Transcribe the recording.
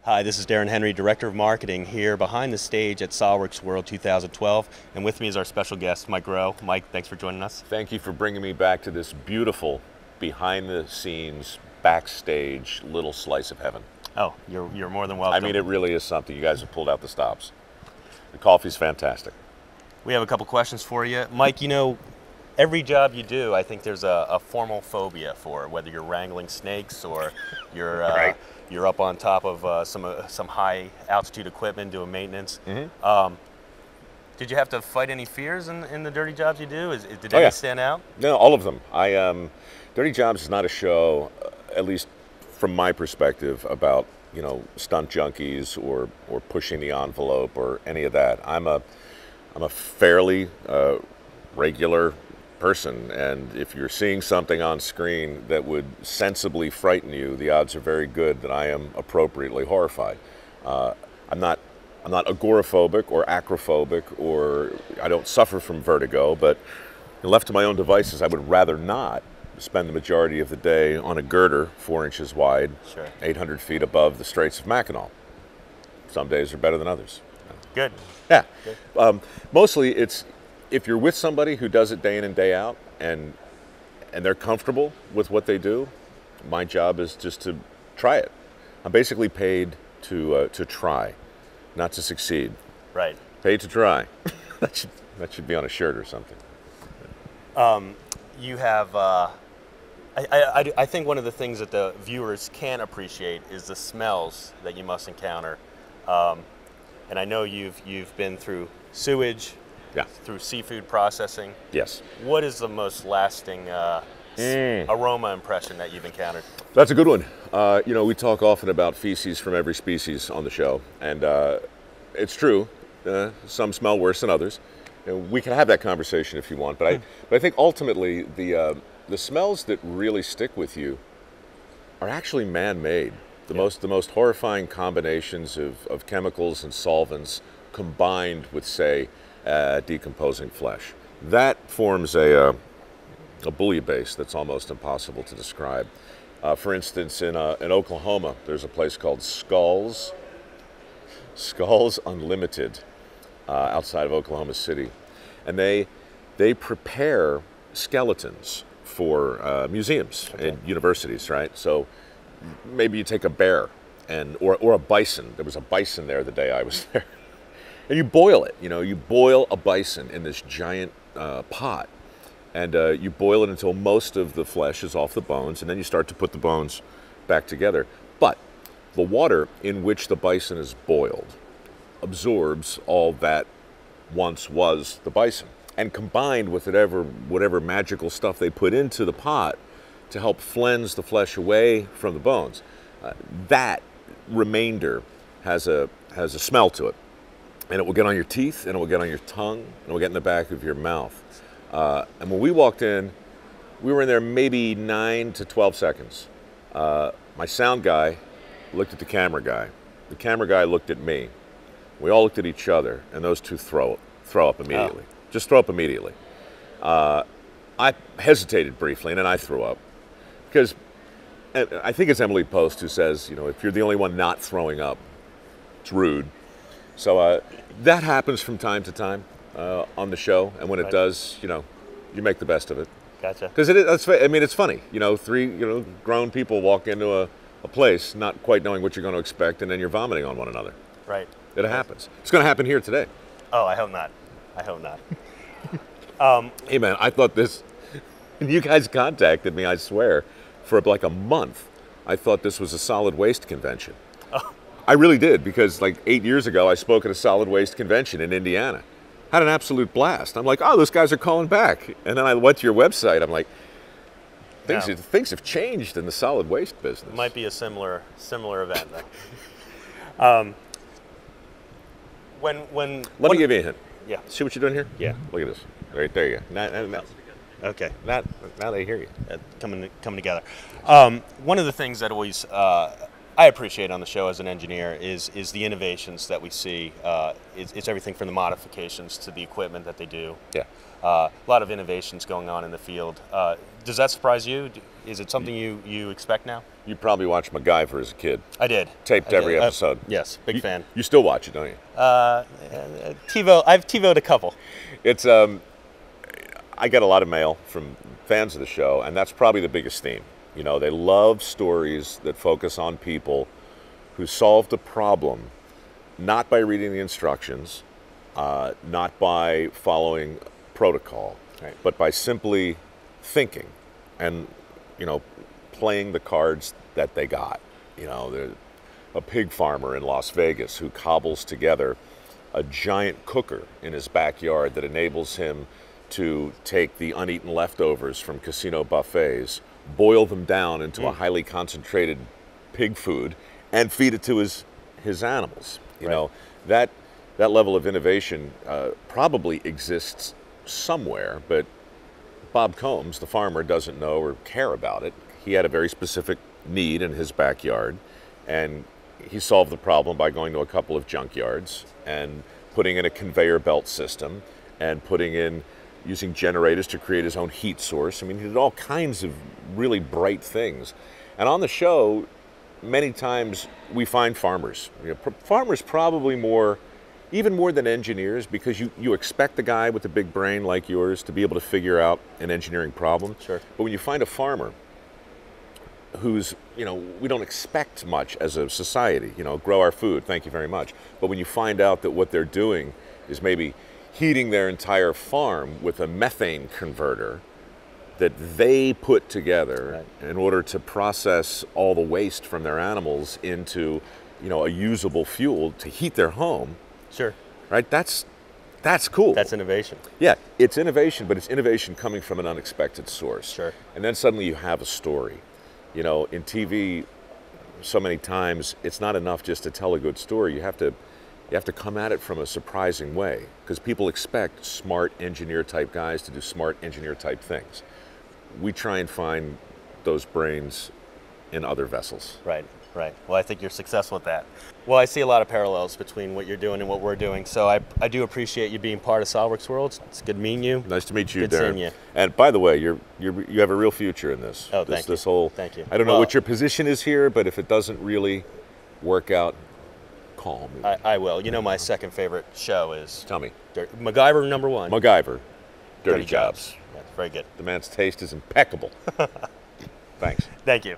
Hi, this is Darren Henry, Director of Marketing here behind the stage at SolidWorks World 2012. And with me is our special guest, Mike Rowe. Mike, thanks for joining us. Thank you for bringing me back to this beautiful, behind-the-scenes, backstage little slice of heaven. Oh, you're more than welcome. I mean, it really is something. You guys have pulled out the stops. The coffee's fantastic. We have a couple questions for you. Mike, you know, every job you do, I think there's a formal phobia for, whether you're wrangling snakes or you're Right. you're up on top of some high altitude equipment doing maintenance. Did you have to fight any fears in the dirty jobs you do? Did any stand out? No, all of them. Dirty Jobs is not a show, at least from my perspective, about stunt junkies or pushing the envelope or any of that. I'm a fairly regular person, and if you're seeing something on screen that would sensibly frighten you, the odds are very good that I am appropriately horrified. I'm not agoraphobic or acrophobic, or I don't suffer from vertigo, but left to my own devices, I would rather not spend the majority of the day on a girder 4 inches wide, Sure. 800 feet above the Straits of Mackinac. Some days are better than others. Good. Yeah. Good. Mostly it's if you're with somebody who does it day in and day out and they're comfortable with what they do, my job is just to try it. I'm basically paid to try, not to succeed. Right. Paid to try. that should be on a shirt or something. You have, I think one of the things that the viewers can appreciate is the smells that you must encounter. And I know you've been through sewage, through seafood processing. Yes. What is the most lasting aroma impression that you've encountered? That's a good one. We talk often about feces from every species on the show, and it's true. Some smell worse than others. We can have that conversation if you want, but I think ultimately the smells that really stick with you are actually man-made. The most horrifying combinations of chemicals and solvents combined with, say, decomposing flesh. That forms a bouillabaisse that's almost impossible to describe. For instance, in Oklahoma, there's a place called Skulls Unlimited outside of Oklahoma City, and they prepare skeletons for museums and universities, right? So maybe you take a bear or a bison. There was a bison there the day I was there. And you boil it, you boil a bison in this giant pot, and you boil it until most of the flesh is off the bones, and then you start to put the bones back together. But the water in which the bison is boiled absorbs all that once was the bison, and combined with whatever magical stuff they put into the pot to help cleanse the flesh away from the bones, that remainder has a smell to it. And it will get on your teeth, and it will get on your tongue, and it will get in the back of your mouth. And when we walked in, we were in there maybe 9 to 12 seconds. My sound guy looked at the camera guy. The camera guy looked at me. We all looked at each other, and those two throw up immediately. Just throw up immediately. I hesitated briefly, and then I threw up. Because I think it's Emily Post who says, if you're the only one not throwing up, it's rude. So that happens from time to time on the show, and when it does, you make the best of it. Gotcha. Because it's funny. Three grown people walk into a place not quite knowing what you're going to expect, and then you're vomiting on one another. Right. It happens. It's going to happen here today. Oh, I hope not. I hope not. Hey man, I thought this. You guys contacted me, I swear, for like a month. I thought this was a solid waste convention. Oh. I really did, because like 8 years ago, I spoke at a solid waste convention in Indiana. Had an absolute blast. I'm like, oh, those guys are calling back. And then I went to your website. I'm like, things have changed in the solid waste business. It might be a similar event then. Let me give you a hint. Yeah. See what you're doing here? Yeah. Look at this. Right there you go. Okay. Now they hear you. Coming together. One of the things that always I appreciate on the show as an engineer is the innovations that we see. It's everything from the modifications to the equipment that they do. Yeah. A lot of innovations going on in the field. Does that surprise you? Is it something you expect now? You probably watched MacGyver as a kid. I did. Taped every episode. Yes, big fan. You still watch it, don't you? TiVo. I've TiVo'd a couple. It's I get a lot of mail from fans of the show, and that's probably the biggest theme. You know, they love stories that focus on people who solved a problem not by reading the instructions, not by following protocol, right, but by simply thinking and, you know, playing the cards that they got. You know, there's a pig farmer in Las Vegas who cobbles together a giant cooker in his backyard that enables him to take the uneaten leftovers from casino buffets, boil them down into a highly concentrated pig food, and feed it to his animals. You know, that level of innovation probably exists somewhere, but Bob Combs, the farmer, doesn't know or care about it. He had a very specific need in his backyard, and he solved the problem by going to a couple of junkyards and putting in a conveyor belt system and using generators to create his own heat source. I mean, he did all kinds of really bright things. And on the show, many times we find farmers. You know, farmers probably even more than engineers, because you expect the guy with the big brain like yours to be able to figure out an engineering problem. Sure. But when you find a farmer who's, you know, we don't expect much as a society, you know, grow our food, thank you very much. But when you find out that what they're doing is maybe heating their entire farm with a methane converter that they put together in order to process all the waste from their animals into, you know, a usable fuel to heat their home. Sure. Right? That's cool. That's innovation. Yeah, it's innovation, but it's innovation coming from an unexpected source. Sure. And then suddenly you have a story. You know, in TV, so many times it's not enough just to tell a good story. You have to come at it from a surprising way, because people expect smart engineer type guys to do smart engineer type things. We try and find those brains in other vessels. Right. Well, I think you're successful at that. Well, I see a lot of parallels between what you're doing and what we're doing, so I do appreciate you being part of SolidWorks World. It's good meeting you. Nice to meet you, Good Darren. seeing you. And by the way, you have a real future in this. Oh, thank you. This whole, thank you. I don't know what your position is here, but if it doesn't really work out, call me. I will. You know, my second favorite show is Tell me. MacGyver #1. MacGyver. Dirty Jobs. That's very good. The man's taste is impeccable. Thanks. Thank you.